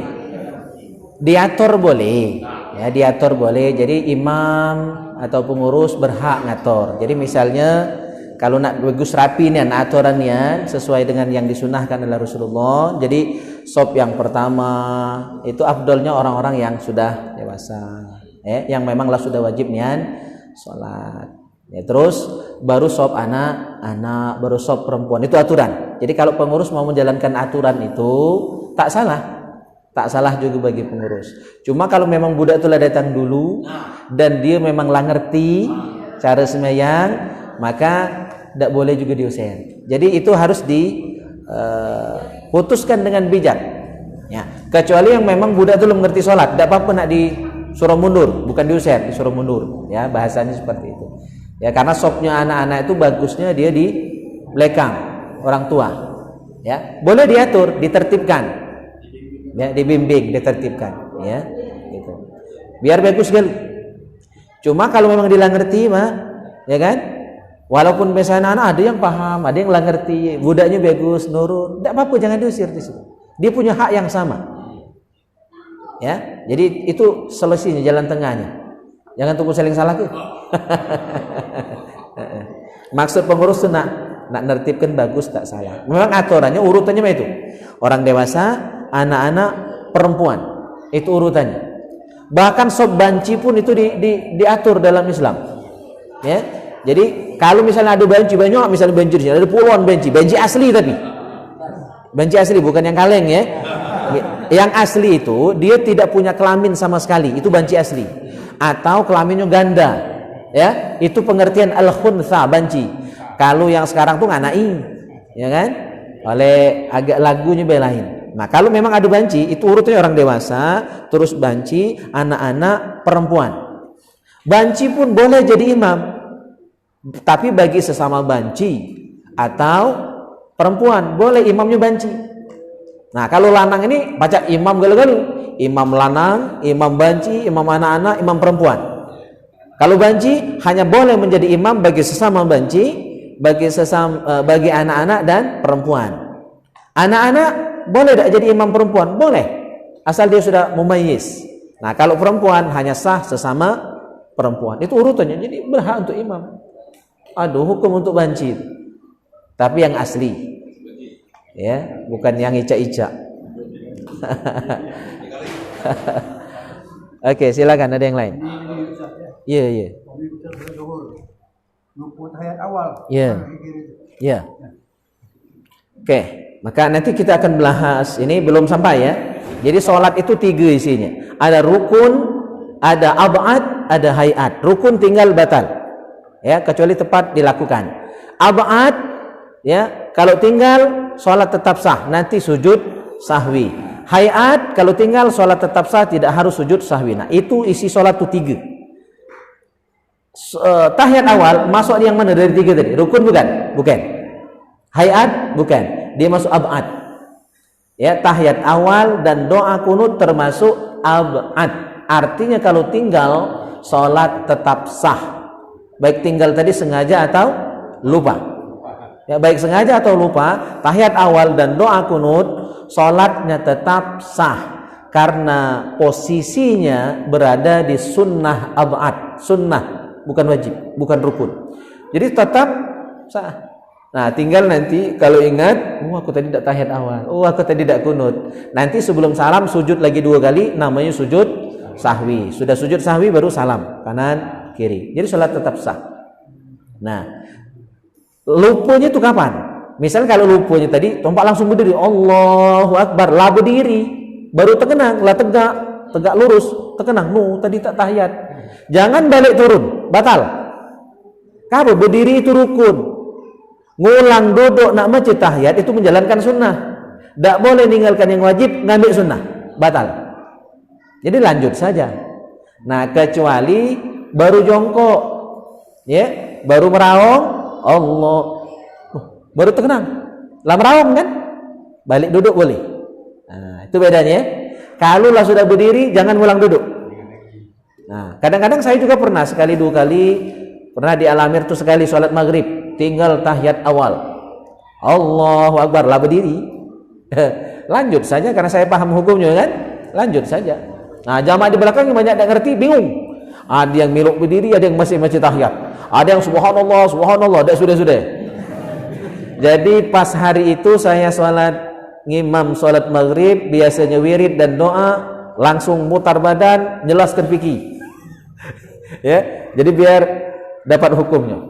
diatur boleh, ya diatur boleh. Jadi imam atau pengurus berhak ngatur. Jadi misalnya kalau nak bagus rapi nih aturannya sesuai dengan yang disunahkan oleh Rasulullah. Jadi sop yang pertama itu afdolnya orang-orang yang sudah dewasa, yang memanglah sudah wajib nian sholat. Ya, terus baru sop anak-anak, baru sop perempuan. Itu aturan. Jadi kalau pengurus mau menjalankan aturan itu tak salah juga bagi pengurus. Cuma kalau memang budak itu lah datang dulu dan dia memang lah ngerti, cara sembahyang, maka tidak boleh juga diusir. Jadi itu harus diputuskan dengan bijak. Ya, kecuali yang memang budak itu belum mengerti sholat, tidak apa-apa nak disuruh mundur, bukan diusir, disuruh mundur. Ya, bahasanya seperti itu. Ya, karena sopnya anak-anak itu bagusnya dia di belakang orang tua. Ya, boleh diatur, ditertibkan. Ya, dibimbing, ditertibkan. Ya, gitu. Biar bagus sekali. Cuma kalau memang dia ngerti mah, ya kan? Walaupun misalnya anak ada yang paham, ada yang ngerti, budaknya bagus, nurut, tidak apa-apa, jangan diusir di situ. Dia punya hak yang sama. Ya, jadi itu solusinya, jalan tengahnya. Jangan tunggu saling salah ke. Maksud pengurus itu nak nertibkan bagus, tak salah. Memang aturannya urutannya itu. Orang dewasa, anak-anak, perempuan. Itu urutannya. Bahkan sob banci pun itu diatur dalam Islam. Ya. Jadi kalau misalnya ada banci banyak, misalnya banci di sini ada puluhan banci asli tapi. Banci asli bukan yang kaleng ya. Yang asli itu dia tidak punya kelamin sama sekali, itu banci asli. Atau kelaminnya ganda. Ya, itu pengertian al-khuntha banci. Kalau yang sekarang tuh nganain, ya kan? Oleh agak lagunya belain. Nah, kalau memang ada banci, itu urutnya orang dewasa, terus banci, anak-anak, perempuan. Banci pun boleh jadi imam. Tapi bagi sesama banci atau perempuan boleh imamnya banci. Nah, kalau lanang ini baca imam galau-galau, imam lanang, imam banci, imam anak-anak, imam perempuan. Kalau banci hanya boleh menjadi imam bagi sesama banci, bagi anak-anak dan perempuan. Anak-anak boleh tak jadi imam perempuan? Boleh, asal dia sudah mumayyiz. Nah, kalau perempuan hanya sah sesama perempuan. Itu urutannya. Jadi berhak untuk imam. Aduh, hukum untuk banci. Tapi yang asli. Ya, bukan yang icak-icak. Oke, silakan, ada yang lain. Iya, iya. Iya. Iya. Oke, maka nanti kita akan bahas, ini belum sampai ya. Jadi sholat itu 3 isinya. Ada rukun, ada ab'ad, ada hayat. Rukun tinggal batal. Ya, kecuali tepat dilakukan. Ab'ad, ya, kalau tinggal sholat tetap sah, nanti sujud sahwi. Hayat, kalau tinggal sholat tetap sah, tidak harus sujud sahwi. Nah, itu isi sholat itu 3. Tahiyat awal masuk yang mana dari 3 tadi? Rukun bukan? Bukan. Hayat bukan. Dia masuk ab'ad. Ya, tahiyat awal dan doa kunut termasuk ab'ad. Artinya kalau tinggal sholat tetap sah. Baik tinggal tadi sengaja atau lupa. Ya, baik sengaja atau lupa, tahiyat awal dan doa kunut sholatnya tetap sah karena posisinya berada di sunnah ab'ad. Sunnah, bukan wajib, bukan rukun. Jadi tetap sah. Nah, tinggal nanti kalau ingat, aku tadi tidak tahiyat awal, aku tadi tidak kunut. Nanti sebelum salam sujud lagi 2 kali, namanya sujud sahwi. Sudah sujud sahwi baru salam, kanan kiri. Jadi sholat tetap sah. Nah, lupanya itu kapan? Misalnya kalau lupanya tadi tompak langsung berdiri, Allahu Akbar, lah berdiri, baru terkenang, lah tegak lurus, terkenang. Tadi tak tahiyat. Jangan balik turun, batal. Kalau berdiri itu rukun. Ngulang duduk nak macet tahiyat itu menjalankan sunnah. Tak boleh ninggalkan yang wajib, ngambil sunnah, batal. Jadi lanjut saja. Nah, kecuali baru jongkok, ya, baru meraung, Allah, baru terkenang, lah meraung kan, balik duduk boleh. Nah, itu bedanya. Kalau lah sudah berdiri, jangan ngulang duduk. Nah, kadang-kadang saya juga pernah sekali 2 kali, pernah di Alamir tuh sekali sholat maghrib, tinggal tahiyat awal, Allahu Akbar, lah berdiri. Lanjut saja karena saya paham hukumnya kan, lanjut saja. Nah, jamaah di belakang yang banyak tak ngerti, bingung. Ada yang miluk berdiri, ada yang masih tahiyat, ada yang subhanallah, subhanallah, dah sudah. Jadi pas hari itu saya sholat ngimam sholat maghrib, biasanya wirid dan doa, langsung mutar badan, jelaskan fikih. Ya, jadi biar dapat hukumnya.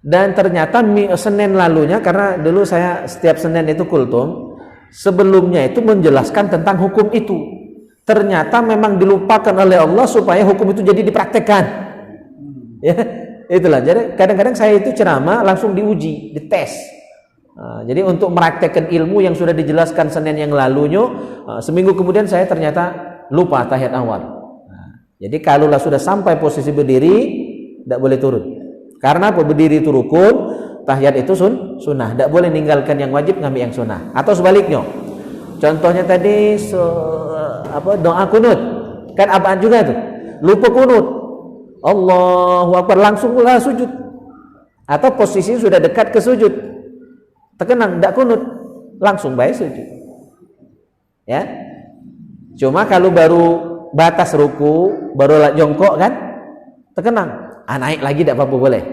Dan ternyata Senin lalunya, karena dulu saya setiap Senin itu kultum, sebelumnya itu menjelaskan tentang hukum itu. Ternyata memang dilupakan oleh Allah supaya hukum itu jadi dipraktekkan. Ya, itulah. Jadi kadang-kadang saya itu ceramah langsung diuji, dites. Jadi untuk meraktekkan ilmu yang sudah dijelaskan Senin yang lalunya, seminggu kemudian saya ternyata lupa tahiyat awal. Jadi kalaulah sudah sampai posisi berdiri, tidak boleh turun. Karena berdiri itu rukun, tahiyat itu sunnah. Tidak boleh meninggalkan yang wajib, ngambil yang sunnah. Atau sebaliknya. Contohnya tadi doa kunut. Kan apaan juga tuh? Lupa kunut. Allahu Akbar, langsunglah sujud. Atau posisi sudah dekat ke sujud. Terkenang, tidak kunut. Langsung baik sujud. Ya. Cuma kalau baru batas ruku, baru jongkok kan? Terkenang. Naik lagi tidak apa-apa boleh.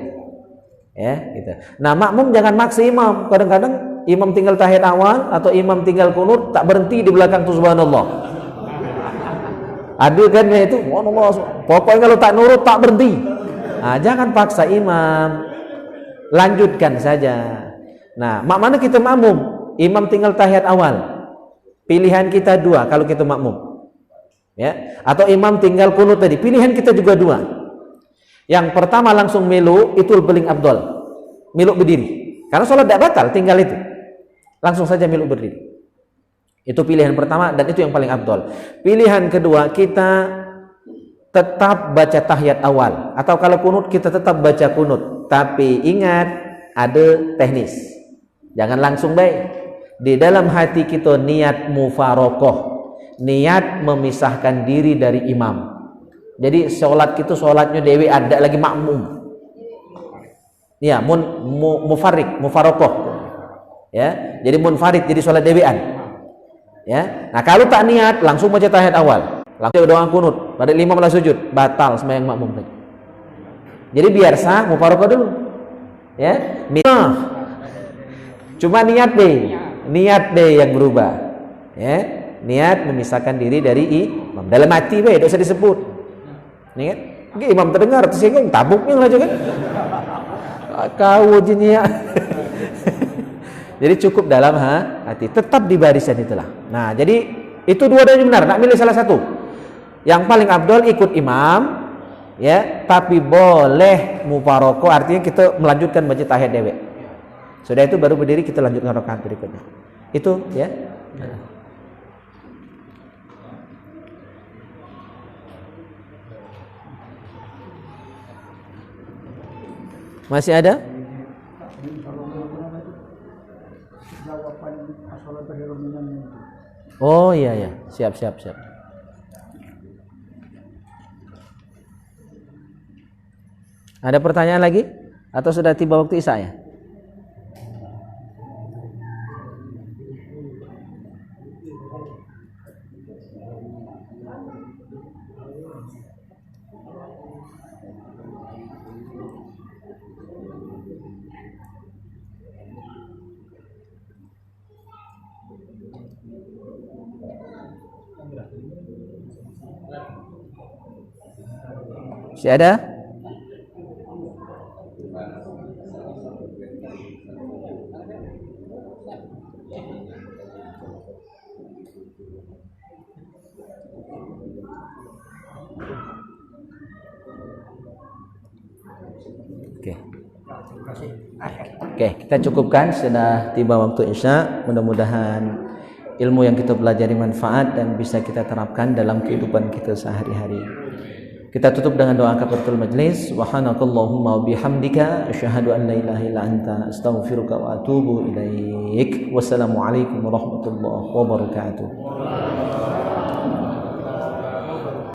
Ya, gitu. Nah, makmum jangan maksa imam. Kadang-kadang imam tinggal tahiyat awal atau imam tinggal kunut, tak berhenti di belakang tuh subhanallah. Ada kan ya itu, subhanallah. Pokoknya kalau tak nurut tak berhenti. Jangan paksa imam. Lanjutkan saja. Nah, mana kita makmum? Imam tinggal tahiyat awal. Pilihan kita dua kalau kita makmum. Ya, atau imam tinggal kunut tadi. Pilihan kita juga dua. Yang pertama langsung melu, itu paling afdal. Melu berdiri. Karena sholat tidak batal, tinggal itu. Langsung saja melu berdiri. Itu pilihan pertama dan itu yang paling afdal. Pilihan kedua, kita tetap baca tahiyat awal. Atau kalau kunut, kita tetap baca kunut. Tapi ingat, ada teknis. Jangan langsung baik. Di dalam hati kita niat mufarokoh. Niat memisahkan diri dari imam. Jadi sholat kita sholatnya dewi ada lagi makmum. Ya, mufarokoh. Ya, jadi munfarid, jadi sholat dewean. Ya, nah kalau tak niat langsung baca tahiyat awal, langsung doa kunut, pada 5 malah sujud, batal sembahyang makmum tadi. Jadi biar sah mufarokoh dulu. Ya, cuma niat deh yang berubah. Ya, niat memisahkan diri dari imam. Dalam hati tidak usah disebut. Nih kan, imam terdengar tersinggung, tabuknya lah juga. Kau jinya. Jadi cukup dalam hati, tetap di barisan itulah. Nah, jadi itu dua-duanya benar, nak milih salah satu. Yang paling afdal ikut imam, ya, tapi boleh mufaraqah, artinya kita melanjutkan baca tahiyat dewek. Sudah itu baru berdiri kita lanjutkan rakaat berikutnya. Itu ya. Masih ada? Oh iya, siap. Ada pertanyaan lagi? Atau sudah tiba waktu isya ya? Masih ada? Oke, kita cukupkan, sudah tiba waktu isya. Mudah-mudahan ilmu yang kita pelajari manfaat dan bisa kita terapkan dalam kehidupan kita sehari-hari. Kita tutup dengan doa kafaratul majlis. Subhanakallahumma wa bihamdika asyhadu an la ilaha illa anta astaghfiruka wa atubu ilaik. Wassalamualaikum warahmatullahi wabarakatuh.